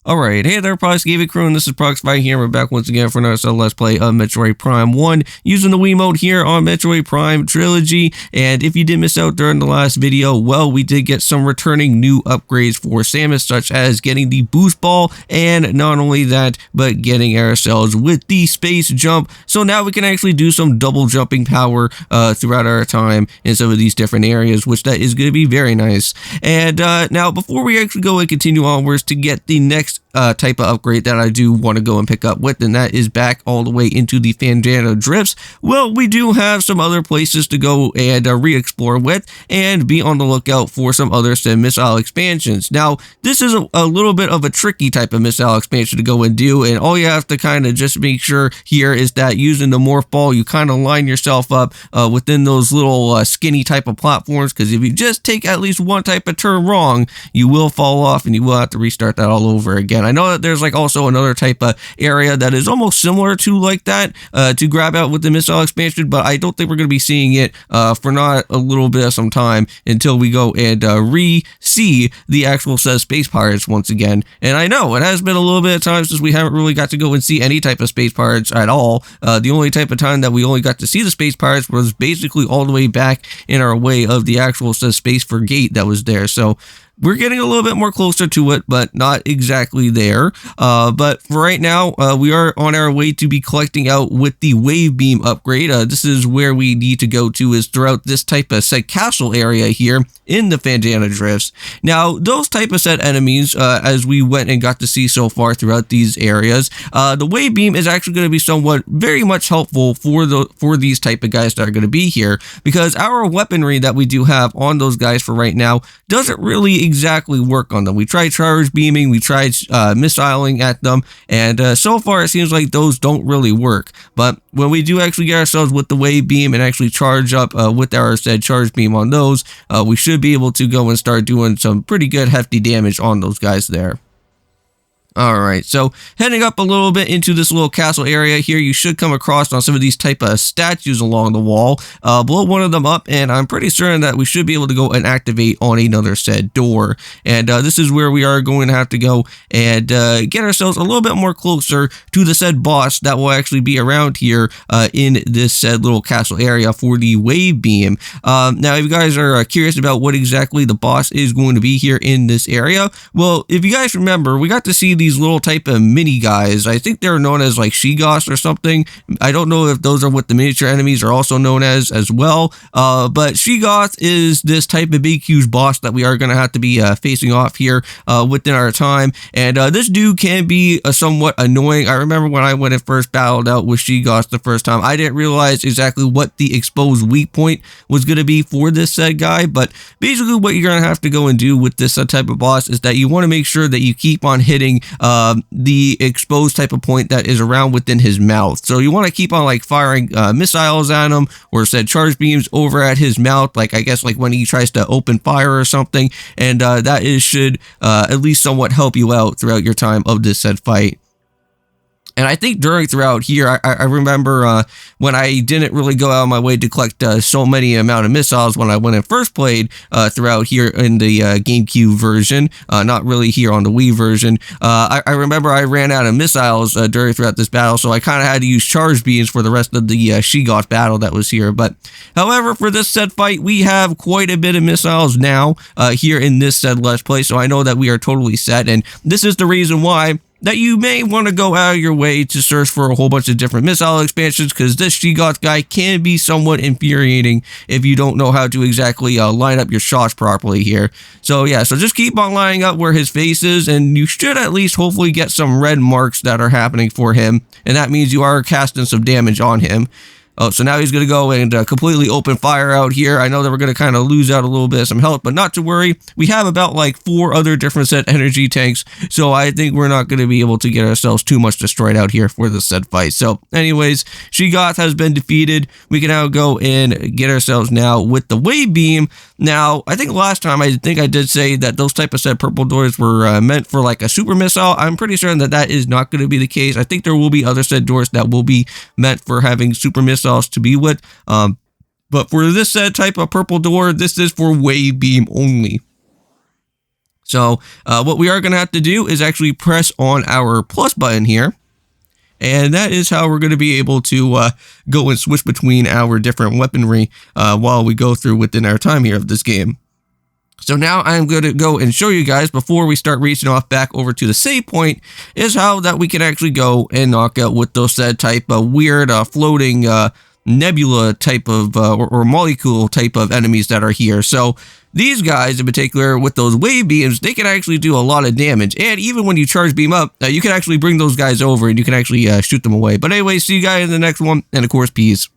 Alright, hey there Prox Gaming Crew, and this is Proxify here. We're back once again for another Let's Play of Metroid Prime 1 using the Wii mode here on Metroid Prime Trilogy. And if you did miss out during the last video, well, we did get some returning new upgrades for Samus, such as getting the boost ball, and not only that, but getting ourselves with the space jump. So now we can actually do some double jumping power throughout our time in some of these different areas, which that is going to be very nice. And now, before we actually go and continue onwards to get the next type of upgrade that I do want to go and pick up with, and that is back all the way into the Phendrana Drifts. Well, we do have some other places to go and re-explore with, and be on the lookout for some other missile expansions. Now, this is a little bit of a tricky type of missile expansion to go and do, and all you have to kind of just make sure here is that using the morph ball, you kind of line yourself up within those little skinny type of platforms, because if you just take at least one type of turn wrong, you will fall off and you will have to restart that all over again. I know that there's like also another type of area that is almost similar to like that to grab out with the missile expansion, but I don't think we're going to be seeing it for not a little bit of some time until we go and re-see the actual set of space pirates once again. And I know it has been a little bit of time since we haven't really got to go and see any type of space pirates at all. The only type of time that we only got to see the space pirates was basically all the way back in our way of the actual space frigate that was there. So we're getting a little bit more closer to it, but not exactly there. But for right now, we are on our way to be collecting out with the wave beam upgrade. This is where we need to go to, is throughout this type of set castle area here in the Phendrana Drifts. Now, those type of set enemies, as we went and got to see so far throughout these areas, the wave beam is actually going to be somewhat very much helpful for these type of guys that are going to be here, because our weaponry that we do have on those guys for right now doesn't really exactly work on them. We tried charge beaming, we tried missiling at them, and so far it seems like those don't really work. But when we do actually get ourselves with the wave beam and actually charge up with our said charge beam on those, we should be able to go and start doing some pretty good hefty damage on those guys there. Alright, so heading up a little bit into this little castle area here, you should come across on some of these type of statues along the wall. Blow one of them up, and I'm pretty certain that we should be able to go and activate on another said door. And this is where we are going to have to go and get ourselves a little bit more closer to the said boss that will actually be around here in this said little castle area for the wave beam. Now, if you guys are curious about what exactly the boss is going to be here in this area, well, if you guys remember, we got to see these little type of mini guys. I think they're known as like Sheegoths or something. I don't know if those are what the miniature enemies are also known as well. But Sheegoth is this type of big huge boss that we are going to have to be facing off here within our time. And this dude can be somewhat annoying. I remember when I went and first battled out with Sheegoths the first time, I didn't realize exactly what the exposed weak point was going to be for this said guy. But basically what you're going to have to go and do with this type of boss is that you want to make sure that you keep on hitting the exposed type of point that is around within his mouth. So you want to keep on like firing missiles at him, or said charge beams over at his mouth, like I guess like when he tries to open fire or something, and that should at least somewhat help you out throughout your time of this said fight. And I think throughout here, I remember when I didn't really go out of my way to collect so many amount of missiles when I went and first played throughout here in the GameCube version, not really here on the Wii version. I remember I ran out of missiles throughout this battle, so I kind of had to use charge beams for the rest of the Sheegoth battle that was here. But however, for this said fight, we have quite a bit of missiles now here in this said Let's Play, so I know that we are totally set, and this is the reason why that you may want to go out of your way to search for a whole bunch of different missile expansions, because this Sheegoth guy can be somewhat infuriating if you don't know how to exactly line up your shots properly here. So yeah, so just keep on lining up where his face is, and you should at least hopefully get some red marks that are happening for him, and that means you are casting some damage on him. Oh, so now he's going to go and completely open fire out here. I know that we're going to kind of lose out a little bit of some health, but not to worry. We have about like 4 other different set energy tanks, so I think we're not going to be able to get ourselves too much destroyed out here for this said fight. So anyways, Sheegoth has been defeated. We can now go and get ourselves now with the wave beam. Now, I think last time I did say that those type of set purple doors were meant for like a super missile. I'm pretty certain that that is not going to be the case. I think there will be other set doors that will be meant for having super missiles to be with, but for this type of purple door, this is for wave beam only. So what we are going to have to do is actually press on our plus button here. And that is how we're going to be able to go and switch between our different weaponry while we go through within our time here of this game. So now I'm going to go and show you guys before we start reaching off back over to the save point is how that we can actually go and knock out with those said type of weird floating nebula type of or molecule type of enemies that are here. So these guys in particular with those wave beams, they can actually do a lot of damage. And even when you charge beam up, you can actually bring those guys over and you can actually shoot them away. But anyway, see you guys in the next one. And of course, peace.